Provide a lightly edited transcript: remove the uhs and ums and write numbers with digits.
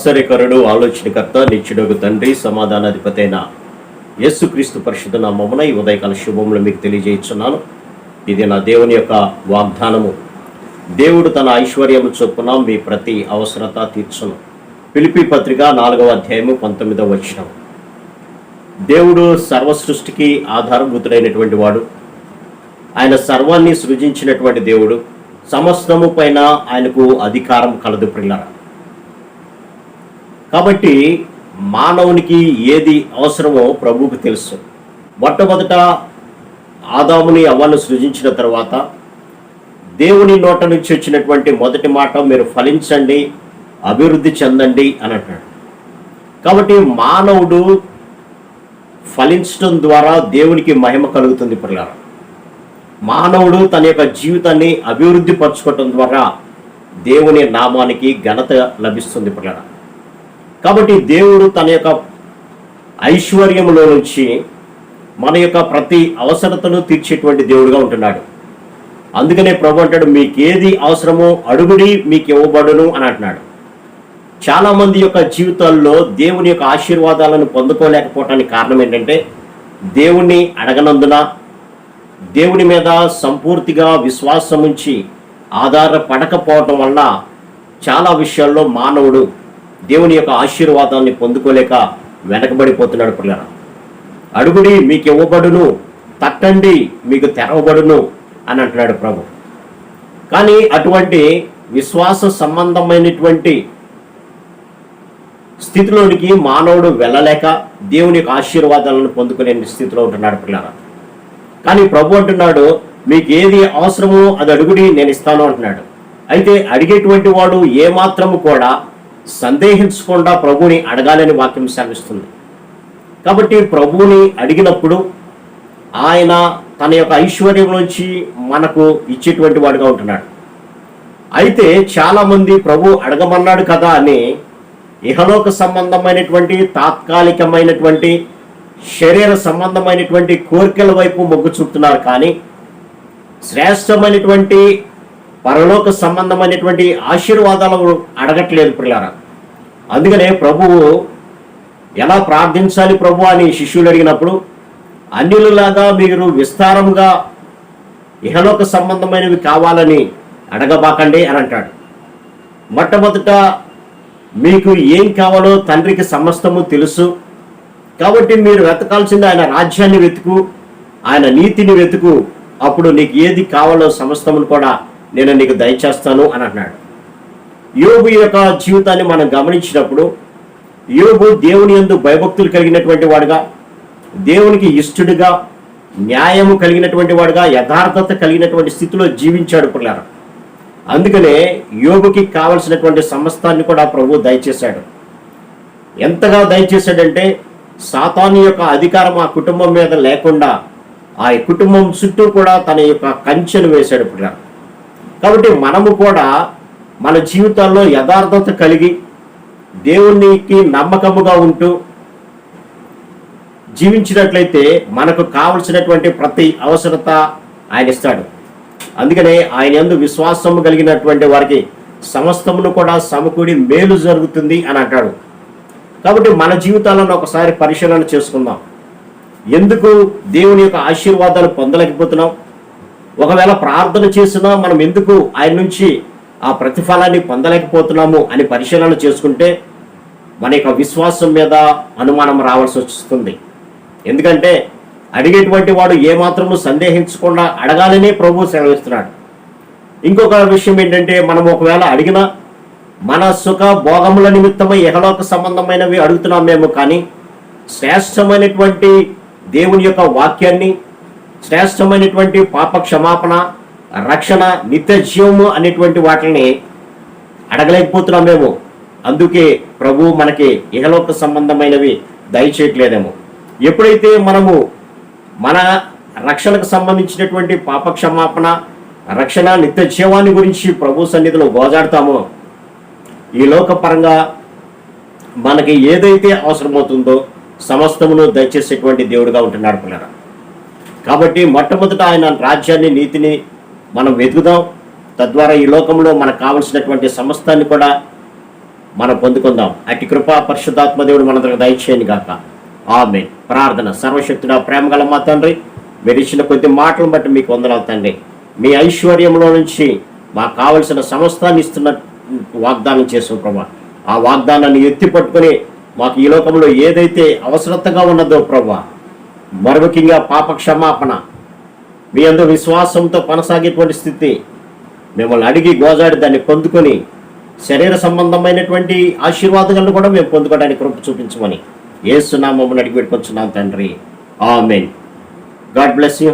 ఆశ్చర్యకరుడు, ఆలోచనకర్త, నిత్యుడగు తండ్రి, సమాధానాధిపతి అయిన యేసుక్రీస్తు పరిశుద్ధ నామమున ఈ ఉదయకాల శుభములు మీకు తెలియజేస్తున్నాను. ఇది నా దేవుని యొక్క వాగ్దానము. దేవుడు తన ఐశ్వర్యము చొప్పున మీ ప్రతి అవసరత తీర్చును. ఫిలిప్పీ పత్రిక 4వ అధ్యాయము 19వ వచనం. దేవుడు సర్వ సృష్టికి ఆధారభూతుడైనటువంటి వాడు. ఆయన సర్వాన్ని సృజించినటువంటి దేవుడు. సమస్తము పైన ఆయనకు అధికారం కలదు ప్రియులారా. కాబట్టి మానవునికి ఏది అవసరమో ప్రభువుకు తెలుసు. మొట్టమొదట ఆదాముని అవ్వను సృజించిన తర్వాత దేవుని నోట నుంచి వచ్చినటువంటి మొదటి మాట, మీరు ఫలించండి, అభివృద్ధి చెందండి అని అంటాడు. కాబట్టి మానవుడు ఫలించడం ద్వారా దేవునికి మహిమ కలుగుతుంది ప్రియులారా. మానవుడు తన యొక్క జీవితాన్ని అభివృద్ధి పరచుకోవటం ద్వారా దేవుని నామానికి ఘనత లభిస్తుంది ప్రియులారా. కాబట్టి దేవుడు తన యొక్క ఐశ్వర్యములో నుంచి మన యొక్క ప్రతి అవసరతను తీర్చేటువంటి దేవుడుగా ఉంటున్నాడు. అందుకనే ప్రభు అంటాడు, మీకేది అవసరమో అడుగుడి, మీకు ఇవ్వబడును అని అంటున్నాడు. చాలామంది యొక్క జీవితాల్లో దేవుని యొక్క ఆశీర్వాదాలను పొందుకోలేకపోవటానికి కారణం ఏంటంటే, దేవుణ్ణి అడగనందున, దేవుని మీద సంపూర్తిగా విశ్వాసం ఉంచి ఆధారపడకపోవటం వల్ల చాలా విషయాల్లో మానవుడు దేవుని యొక్క ఆశీర్వాదాన్ని పొందుకోలేక వెనకబడిపోతున్నాడు పిల్లరా. అడుగుడి, మీకు ఇవ్వబడును, తట్టండి, మీకు తెరవబడును అని అంటున్నాడు ప్రభు. కానీ అటువంటి విశ్వాస సంబంధమైనటువంటి స్థితిలోనికి మానవుడు వెళ్ళలేక దేవుని యొక్క ఆశీర్వాదాలను పొందుకునే స్థితిలో ఉంటున్నాడు పిల్లరా. కానీ ప్రభు అంటున్నాడు, మీకు ఏది అవసరమో అది అడుగుడి, నేను ఇస్తాను అంటున్నాడు. అయితే అడిగేటువంటి వాడు ఏమాత్రము కూడా సందేహించకుండా ప్రభువుని అడగాలని వాక్యం సెలవిస్తుంది. కాబట్టి ప్రభువుని అడిగినప్పుడు ఆయన తన యొక్క ఐశ్వర్యం నుంచి మనకు ఇచ్చేటువంటి వాడుగా ఉంటున్నాడు. అయితే చాలామంది ప్రభు అడగమన్నాడు కదా అని ఇహలోక సంబంధమైనటువంటి, తాత్కాలికమైనటువంటి, శరీర సంబంధమైనటువంటి కోరికల వైపు మొగ్గు చూపుతున్నారు. కానీ శ్రేష్టమైనటువంటి పరలోక సంబంధమైనటువంటి ఆశీర్వాదాలు అడగట్లేదు పిల్లారా. అందుకనే ప్రభువు ఎలా ప్రార్థించాలి ప్రభు అని శిష్యులు అడిగినప్పుడు, అన్యులలాగా మీరు విస్తారంగా ఇహలోక సంబంధమైనవి కావాలని అడగబాకండి అని అంటాడు. మొట్టమొదట మీకు ఏం కావాలో తండ్రికి సమస్తము తెలుసు. కాబట్టి మీరు వెతకాల్సింది ఆయన రాజ్యాన్ని వెతుకు, ఆయన నీతిని వెతుకు, అప్పుడు నీకు ఏది కావాలో సమస్తమును కూడా నేను నీకు దయచేస్తాను అని అన్నాడు. యోబు యొక్క జీవితాన్ని మనం గమనించినప్పుడు, యోబు దేవుని యందు భయభక్తులు కలిగినటువంటి వాడుగా, దేవునికి ఇష్టడుగా, న్యాయము కలిగినటువంటి వాడుగా, యథార్థత కలిగినటువంటి స్థితిలో జీవించాడు పిల్లారా. అందుకనే యోబుకి కావలసినటువంటి సమస్తాన్ని కూడా ప్రభు దయచేశాడు. ఎంతగా దయచేశాడంటే, సాతాను యొక్క అధికారం ఆ కుటుంబం మీద లేకుండా ఆ కుటుంబం చుట్టూ కూడా తన యొక్క కంచెను వేశాడు పిల్లారా. కాబట్టి మనము కూడా మన జీవితాల్లో యథార్థత కలిగి దేవునికి నమ్మకముగా ఉంటూ జీవించినట్లయితే మనకు కావలసినటువంటి ప్రతి అవసరత ఆయన ఇస్తాడు. అందుకనే ఆయన యందు విశ్వాసము కలిగినటువంటి వారికి సమస్తమును కూడా సమకూడి మేలు జరుగుతుంది అని అంటాడు. కాబట్టి మన జీవితాలను ఒకసారి పరిశీలన చేసుకుందాం. ఎందుకు దేవుని యొక్క ఆశీర్వాదాలు పొందలేకపోతున్నాం? ఒకవేళ ప్రార్థన చేసినా మనం ఎందుకు ఆయన నుంచి ఆ ప్రతిఫలాన్ని పొందలేకపోతున్నాము అని పరిశీలన చేసుకుంటే మన యొక్క విశ్వాసం మీద అనుమానం రావాల్సి వస్తుంది. ఎందుకంటే అడిగేటువంటి వాడు ఏమాత్రము సందేహించకుండా అడగాలనే ప్రభు సెలవిస్తున్నాడు. ఇంకొక విషయం ఏంటంటే, మనం ఒకవేళ అడిగినా మన సుఖ భోగముల నిమిత్తమై ఇహలోక సంబంధమైనవి అడుగుతున్నామేమో, కానీ శ్రేష్టమైనటువంటి దేవుని యొక్క వాక్యాన్ని, శ్రేష్టమైనటువంటి పాప క్షమాపణ, రక్షణ, నిత్య జీవము అనేటువంటి వాటిని అడగలేకపోతున్నామేమో. అందుకే ప్రభు మనకి ఇహలోక సంబంధమైనవి దయచేయట్లేదేమో. ఎప్పుడైతే మనము మన రక్షణకు సంబంధించినటువంటి పాప క్షమాపణ, రక్షణ, నిత్య జీవాన్ని గురించి ప్రభు సన్నిధిలో గోజాడతామో, ఈ లోకపరంగా మనకి ఏదైతే అవసరమవుతుందో సమస్తమును దయచేసేటువంటి దేవుడుగా ఉంటున్నాడు పిల్లరా. కాబట్టి మొట్టమొదట ఆయన రాజ్యాన్ని, నీతిని మనం వెతుకుదాం. తద్వారా ఈ లోకంలో మనకు కావలసినటువంటి సమస్తాన్ని కూడా మనం పొందుకుందాం. అట్టి కృపా పరిశుద్ధాత్మ దేవుడు మనందరికి దయచేయను గాక. ఆమేన్. ప్రార్థన. సర్వశక్తుడా ప్రేమగల మా తండ్రి, మీరు ఇచ్చిన కొద్ది మాటలను బట్టి మీకు వందనాలు తండ్రి. మీ ఐశ్వర్యంలో నుంచి మాకు కావలసిన సమస్తాన్ని ఇస్తున్న వాగ్దానం చేసాం ప్రభా. ఆ వాగ్దానాన్ని ఎత్తి పట్టుకొని మాకు ఈ లోకంలో ఏదైతే అవసరతగా ఉన్నదో ప్రభా, మరొకగా పాప క్షమాపణ, మీ అందు విశ్వాసంతో కొనసాగేటువంటి స్థితి, మిమ్మల్ని అడిగి గోజాడి దాన్ని పొందుకొని శరీర సంబంధమైనటువంటి ఆశీర్వాదాలను కూడా మేము పొందుకోవడానికి కృప చూపించమని యేసు నామమున అడిగి పెట్టుకొచ్చున్నాం తండ్రి. ఆమేన్. God bless you.